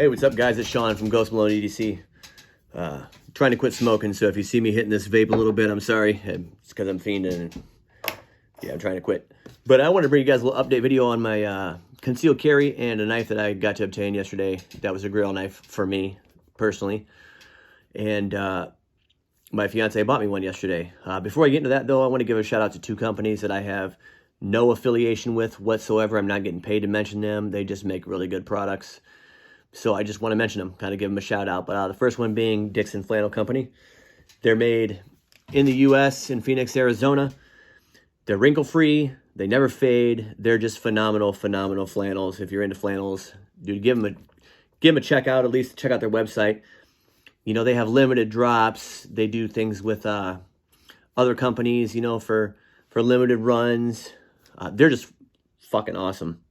Hey, what's up, guys? It's Sean from Ghost Malone EDC. Trying to quit smoking, so if you see me hitting this vape a little bit, I'm sorry. It's because I'm fiending. And yeah, I'm trying to quit. But I want to bring you guys a little update video on my concealed carry and a knife that I got to obtain yesterday. That was a Grail Knife for me, personally. And my fiance bought me one yesterday. Before I get into that, though, I want to give a shout out to two companies that I have no affiliation with whatsoever. I'm not getting paid to mention them. They just make really good products. So I just want to mention them, kind of give them a shout out. But the first one being Dixon Flannel Company. They're made in the U.S. in Phoenix, Arizona. They're wrinkle-free. They never fade. They're just phenomenal, phenomenal flannels. If you're into flannels, dude, give them a check out. At least check out their website. You know, they have limited drops. They do things with other companies, you know, for limited runs. They're just fucking awesome.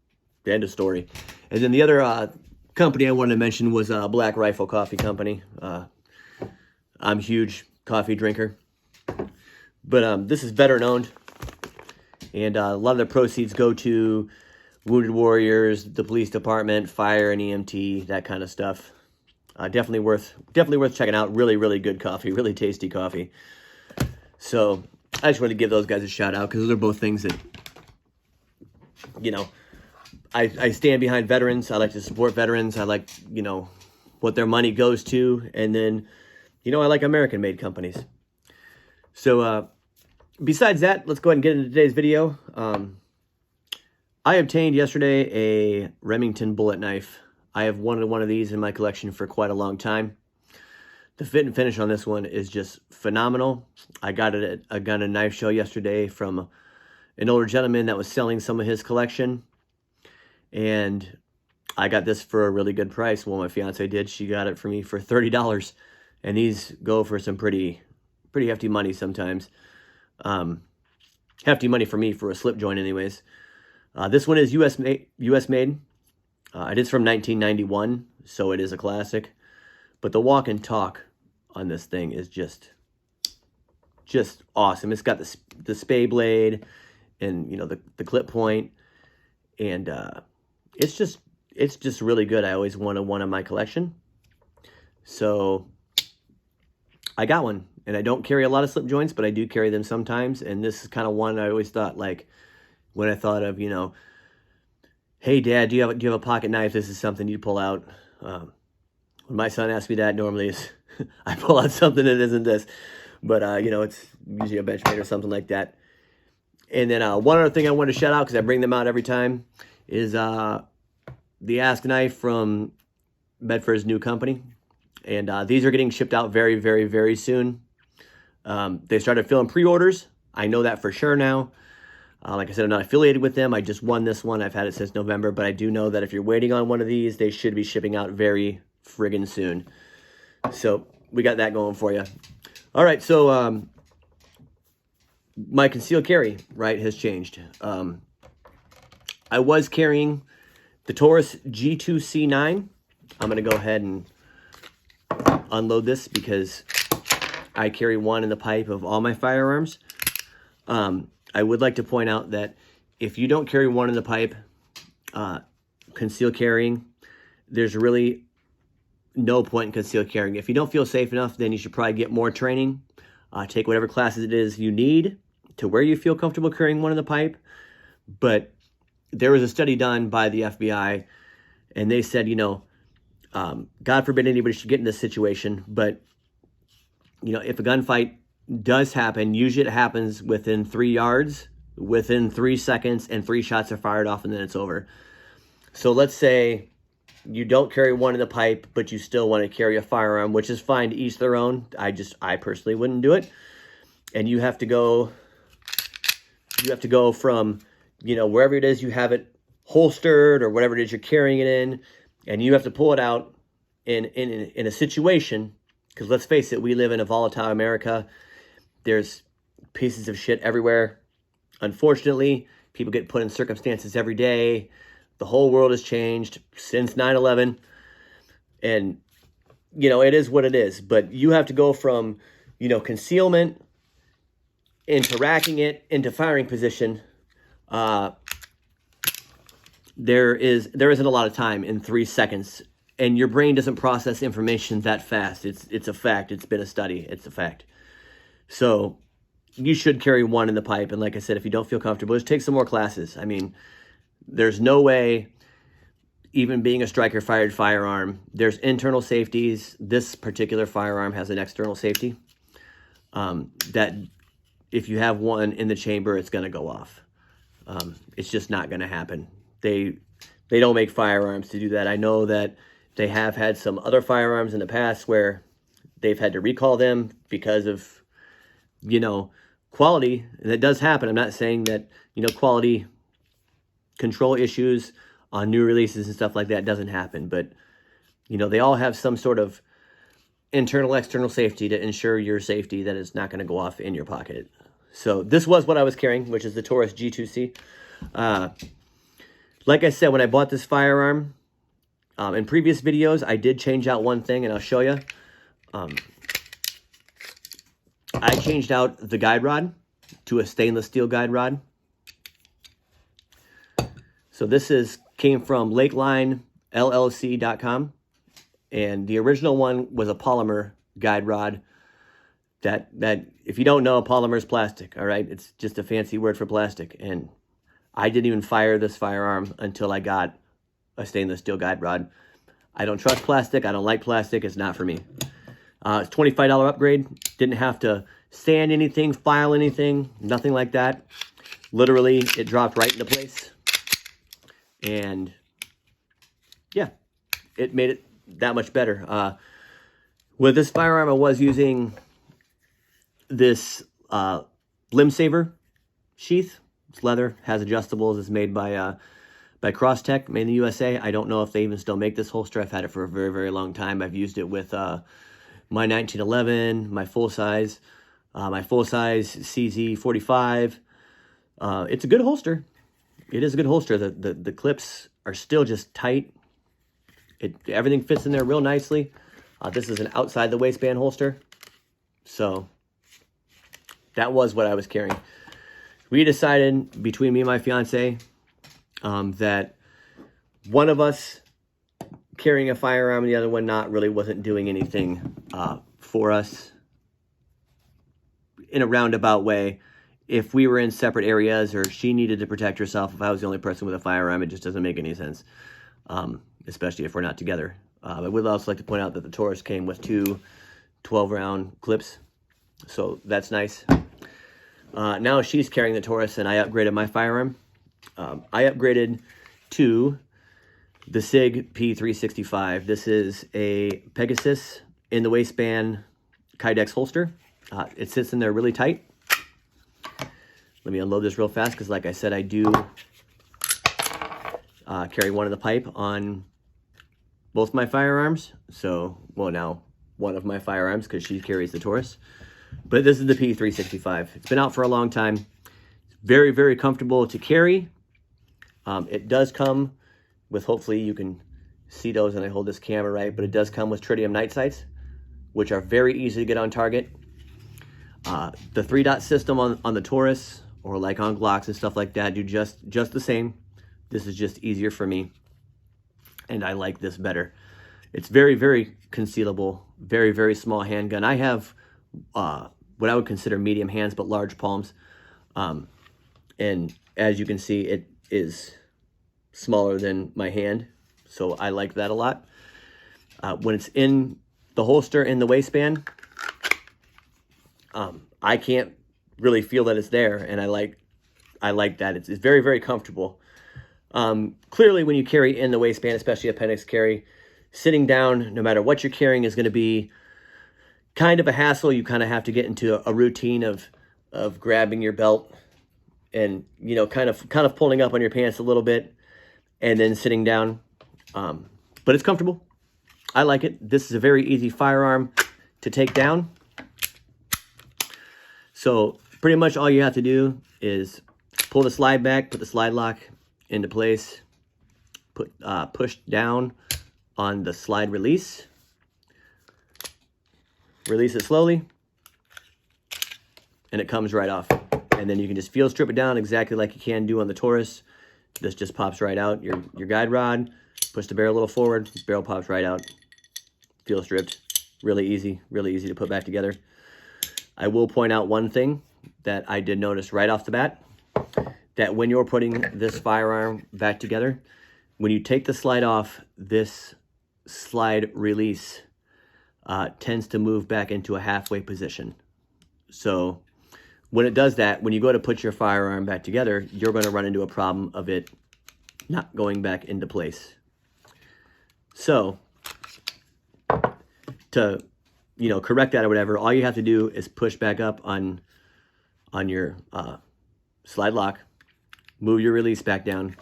The end of story. And then the other company I wanted to mention was Black Rifle Coffee Company. I'm a huge coffee drinker. But this is veteran owned. And a lot of the proceeds go to wounded warriors, the police department, fire and EMT, that kind of stuff. Definitely worth checking out. Really, really good coffee. Really tasty coffee. So I just wanted to give those guys a shout out because those are both things that, you know, I stand behind veterans. I like to support veterans. I like, you know, what their money goes to. And then, you know, I like American-made companies. So besides that, let's go ahead and get into today's video. I obtained yesterday a Remington bullet knife. I have wanted one of these in my collection for quite a long time. The fit and finish on this one is just phenomenal. I got it at a gun and knife show yesterday from an older gentleman that was selling some of his collection. And I got this for a really good price. Well, my fiance did. She got it for me for $30. And these go for some pretty hefty money sometimes. Hefty money for me for a slip joint anyways. This one is US made. It is from 1991, so it is a classic. But the walk and talk on this thing is just awesome. It's got the spay blade and, you know, the clip point. And it's just really good. I always wanted one in my collection. So I got one. And I don't carry a lot of slip joints, but I do carry them sometimes. And this is kind of one I always thought, like, when I thought of, you know, hey, Dad, do you have a pocket knife? This is something you'd pull out. When my son asks me that, normally is I pull out something that isn't this. But, you know, it's usually a Benchmade or something like that. And then one other thing I want to shout out, because I bring them out every time, is the Ask Knife from Medford's new company. And these are getting shipped out very, very, very soon. They started filling pre-orders. I know that for sure now. Like I said, I'm not affiliated with them. I just won this one. I've had it since November. But I do know that if you're waiting on one of these, they should be shipping out very friggin' soon. So we got that going for you. All right, so my concealed carry, right, has changed. I was carrying the Taurus G2C9. I'm going to go ahead and unload this because I carry one in the pipe of all my firearms. I would like to point out that if you don't carry one in the pipe, concealed carrying, there's really no point in concealed carrying. If you don't feel safe enough, then you should probably get more training. Take whatever classes it is you need to where you feel comfortable carrying one in the pipe. But there was a study done by the FBI, and they said, you know, God forbid anybody should get in this situation, but, you know, if a gunfight does happen, usually it happens within 3 yards, within 3 seconds, and 3 shots are fired off, and then it's over. So let's say you don't carry one in the pipe, but you still want to carry a firearm, which is fine, to each their own. I personally wouldn't do it. And you have to go from, you know, wherever it is you have it holstered or whatever it is you're carrying it in, and you have to pull it out in a situation, because let's face it, we live in a volatile America. There's pieces of shit everywhere. Unfortunately, people get put in circumstances every day. The whole world has changed since 9/11. And, you know, it is what it is. But you have to go from, you know, concealment into racking it into firing position. There isn't a lot of time in 3 seconds and your brain doesn't process information that fast. It's a fact. It's been a study. It's a fact. So you should carry one in the pipe. And like I said, if you don't feel comfortable, just take some more classes. I mean, there's no way, even being a striker fired firearm, there's internal safeties. This particular firearm has an external safety that if you have one in the chamber, it's going to go off. It's just not going to happen. They don't make firearms to do that. I know that they have had some other firearms in the past where they've had to recall them because of, you know, quality. And that does happen. I'm not saying that, you know, quality control issues on new releases and stuff like that doesn't happen. But, you know, they all have some sort of internal, external safety to ensure your safety, that it's not going to go off in your pocket. So this was what I was carrying, which is the Taurus G2C. Like I said, when I bought this firearm, in previous videos, I did change out one thing, and I'll show you. I changed out the guide rod to a stainless steel guide rod. So this came from LakeLineLLC.com, and the original one was a polymer guide rod. That if you don't know, polymer is plastic. All right, it's just a fancy word for plastic. And I didn't even fire this firearm until I got a stainless steel guide rod. I don't trust plastic. I don't like plastic. It's not for me. It's $25 upgrade. Didn't have to sand anything, file anything, nothing like that. Literally, it dropped right into place. And yeah, it made it that much better. With this firearm, I was using this limb saver sheath. It's leather, has adjustables. It's made by Crosstech, made in the USA. I don't know if they even still make this holster. I've had it for a very, very long time. I've used it with my 1911, my full-size CZ45. It's a good holster. It is a good holster. The clips are still just tight. Everything fits in there real nicely. This is an outside the waistband holster. So that was what I was carrying. We decided between me and my fiance that one of us carrying a firearm and the other one not really wasn't doing anything for us in a roundabout way. If we were in separate areas or she needed to protect herself, if I was the only person with a firearm, it just doesn't make any sense, especially if we're not together. I would also like to point out that the Taurus came with two 12-round clips, so that's nice. Now she's carrying the Taurus, and I upgraded my firearm. I upgraded to the Sig P365. This is a Pegasus in the waistband Kydex holster. It sits in there really tight. Let me unload this real fast because, like I said, I do carry one in the pipe on both my firearms. So, well, now one of my firearms because she carries the Taurus. But this is the P365. It's been out for a long time. It's very, very comfortable to carry. It does come with, hopefully you can see those and I hold this camera right, but it does come with tritium night sights, which are very easy to get on target. The 3-dot system on the Taurus, or like on Glocks and stuff like that, do just the same. This is just easier for me, and I like this better. It's very, very concealable, very, very small handgun. I have what I would consider medium hands, but large palms. And as you can see, it is smaller than my hand, so I like that a lot. When it's in the holster in the waistband, I can't really feel that it's there, and I like that. It's very, very comfortable. Clearly, when you carry in the waistband, especially appendix carry, sitting down, no matter what you're carrying, is going to be kind of a hassle. You kind of have to get into a routine of grabbing your belt and, you know, kind of pulling up on your pants a little bit and then sitting down. But it's comfortable. I like it. This is a very easy firearm to take down. So pretty much all you have to do is pull the slide back, put the slide lock into place, push down on the slide release, release it slowly, and it comes right off. And then you can just field strip it down exactly like you can do on the Taurus. This just pops right out. Your guide rod, push the barrel a little forward, barrel pops right out. Fuel stripped. Really easy to put back together. I will point out one thing that I did notice right off the bat, that when you're putting this firearm back together, when you take the slide off, this slide release tends to move back into a halfway position. So when it does that, when you go to put your firearm back together, you're going to run into a problem of it not going back into place. So to, you know, correct that or whatever, all you have to do is push back up on your slide lock, move your release back down,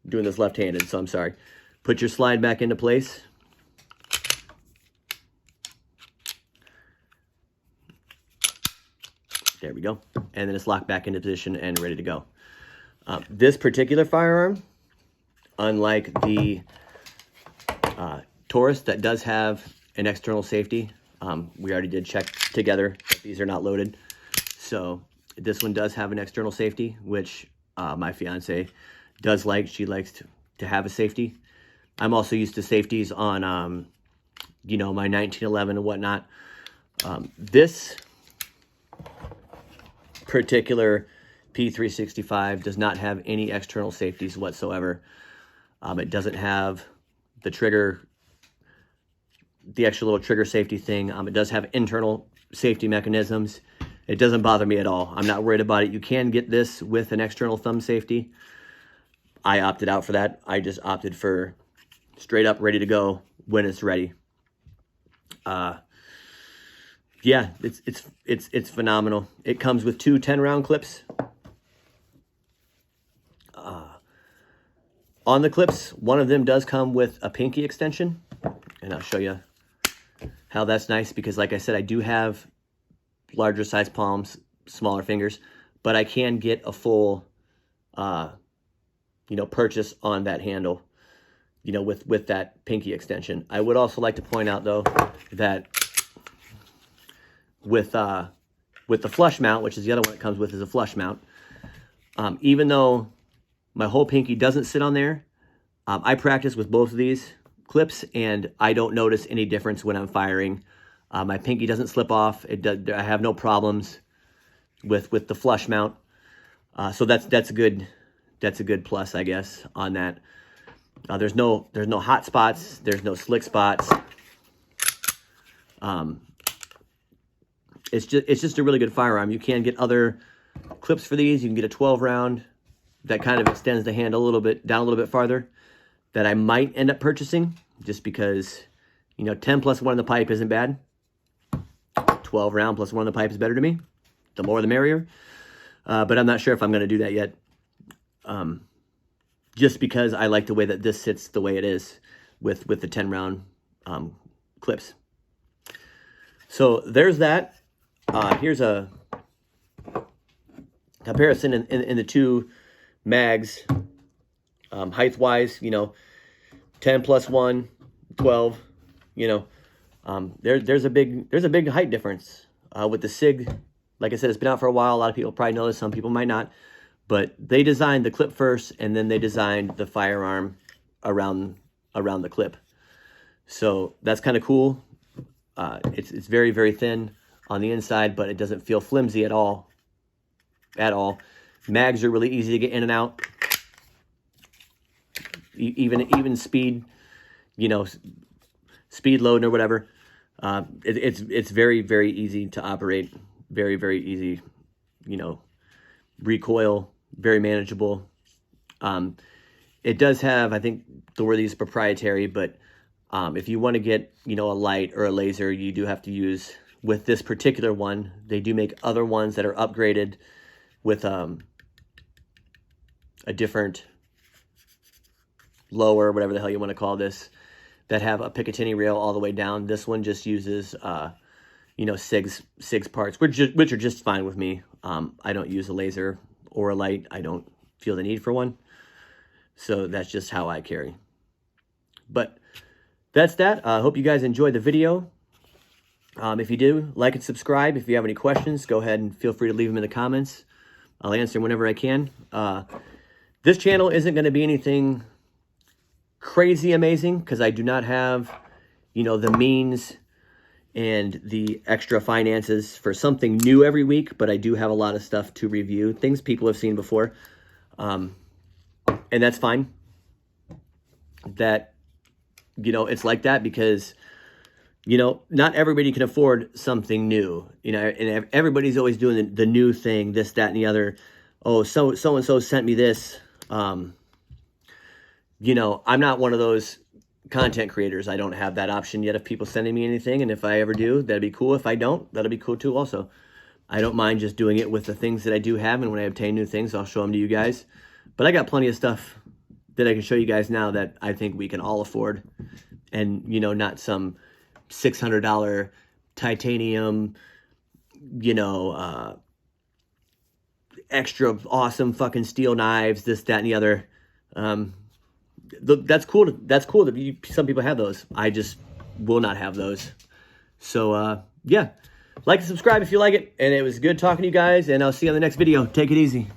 doing this left-handed, so I'm sorry. Put your slide back into place. There we go. And then it's locked back into position and ready to go. This particular firearm, unlike the Taurus that does have an external safety, we already did check together that these are not loaded. So this one does have an external safety, which my fiance does like. She likes to have a safety. I'm also used to safeties on, you know, my 1911 and whatnot. This particular P365 does not have any external safeties whatsoever. It doesn't have the trigger, the extra little trigger safety thing. It does have internal safety mechanisms. It doesn't bother me at all. I'm not worried about it. You can get this with an external thumb safety. I opted out for that. I just opted for straight up ready to go when it's ready. Yeah, it's phenomenal. It comes with two 10-round clips. On the clips, one of them does come with a pinky extension, and I'll show you how that's nice because, like I said, I do have larger size palms, smaller fingers, but I can get a full, you know, purchase on that handle, you know, with that pinky extension. I would also like to point out though that with the flush mount, which is the other one it comes with, is a flush mount. Even though my whole pinky doesn't sit on there, I practice with both of these clips, and I don't notice any difference when I'm firing. My pinky doesn't slip off. I have no problems with the flush mount. So that's a good plus, I guess, on that. There's no hot spots. There's no slick spots. It's just a really good firearm. You can get other clips for these. You can get a 12 round that kind of extends the handle a little bit down a little bit farther, that I might end up purchasing just because, you know, 10 plus 1 in the pipe isn't bad. 12 round plus 1 in the pipe is better to me. The more the merrier. But I'm not sure if I'm going to do that yet. Just because I like the way that this sits the way it is with the 10 round clips. So there's that. Here's a comparison in the two mags, height wise, you know, 10 plus 1, 12, you know, there's a big height difference with the Sig. Like I said, it's been out for a while. A lot of people probably know this, some people might not, but they designed the clip first, and then they designed the firearm around the clip. So that's kind of cool. It's very, very thin on the inside, but it doesn't feel flimsy at all. Mags are really easy to get in and out. Even speed, you know, speed loading or whatever. It's very, very easy to operate. Very, very easy, you know, recoil, very manageable. It does have, I think the word is proprietary, but if you want to get, you know, a light or a laser, you do have to use, with this particular one, they do make other ones that are upgraded with a different lower, whatever the hell you want to call this, that have a Picatinny rail all the way down. This one just uses, you know, Sig's parts, which are just fine with me. I don't use a laser or a light. I don't feel the need for one. So that's just how I carry. But that's that. I hope you guys enjoyed the video. If you do, like and subscribe. If you have any questions, go ahead and feel free to leave them in the comments. I'll answer them whenever I can. This channel isn't going to be anything crazy amazing because I do not have, the means and the extra finances for something new every week, but I do have a lot of stuff to review, things people have seen before. And that's fine. That, it's like that because, not everybody can afford something new, and everybody's always doing the new thing, this, that, and the other. Oh, so-and-so sent me this. I'm not one of those content creators. I don't have that option yet of people sending me anything. And if I ever do, that'd be cool. If I don't, that'll be cool too also. I don't mind just doing it with the things that I do have. And when I obtain new things, I'll show them to you guys. But I got plenty of stuff that I can show you guys now that I think we can all afford. And, not some $600 titanium, extra awesome fucking steel knives, this, that, and the other. That's cool. That's cool that some people have those. I just will not have those. So, yeah. Like and subscribe if you like it. And it was good talking to you guys. And I'll see you on the next video. Take it easy.